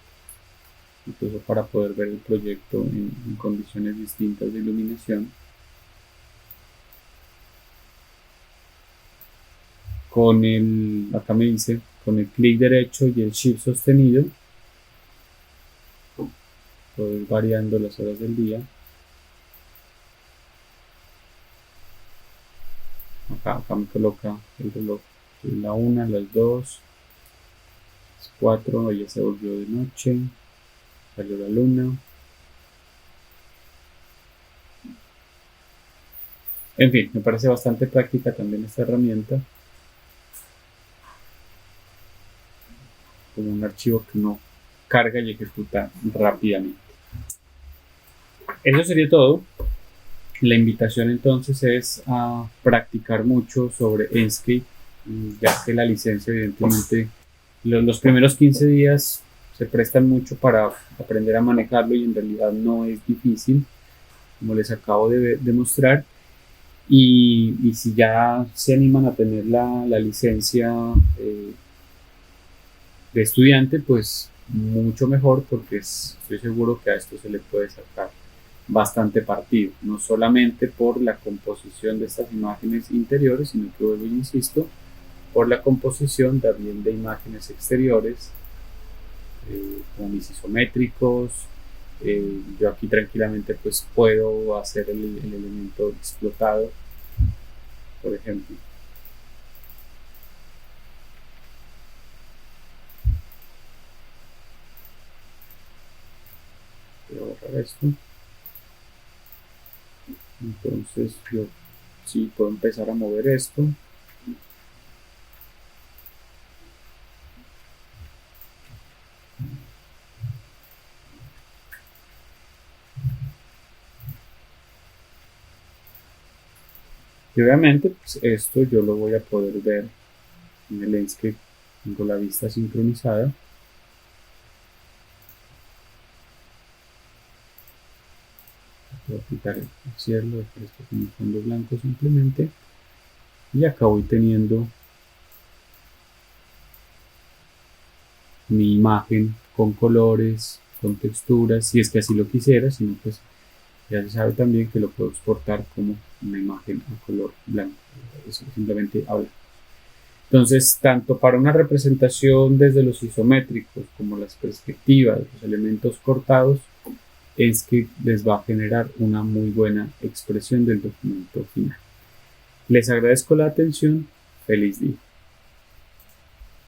S1: incluso para poder ver el proyecto en condiciones distintas de iluminación. Acá me dice, con el clic derecho y el shift sostenido, puedo ir variando las horas del día. Acá me coloca el reloj, la 1, las 2, las 4, ya se volvió de noche, salió la luna. En fin, me parece bastante práctica también esta herramienta, como un archivo que uno carga y ejecuta rápidamente. Eso sería todo. La invitación entonces es a practicar mucho sobre Enscape, ya que la licencia evidentemente los primeros 15 días se prestan mucho para aprender a manejarlo, y en realidad no es difícil, como les acabo de mostrar. Y si ya se animan a tener la licencia de estudiante, pues mucho mejor, porque estoy seguro que a esto se le puede sacar bastante partido, no solamente por la composición de estas imágenes interiores, sino que, vuelvo e insisto, por la composición también de imágenes exteriores, como mis isométricos. Yo aquí tranquilamente pues puedo hacer el elemento explotado, por ejemplo. Voy a borrar esto. Entonces yo sí puedo empezar a mover esto. Y obviamente pues esto yo lo voy a poder ver en el Enscape. Tengo la vista sincronizada. Voy a quitar el cielo, dejar esto con un fondo blanco simplemente. Y acá voy teniendo mi imagen con colores, con texturas, si es que así lo quisiera, sino pues ya se sabe también que lo puedo exportar como una imagen a color blanco. Eso simplemente habla. Entonces, tanto para una representación desde los isométricos como las perspectivas, los elementos cortados, es que les va a generar una muy buena expresión del documento final. Les agradezco la atención. Feliz día.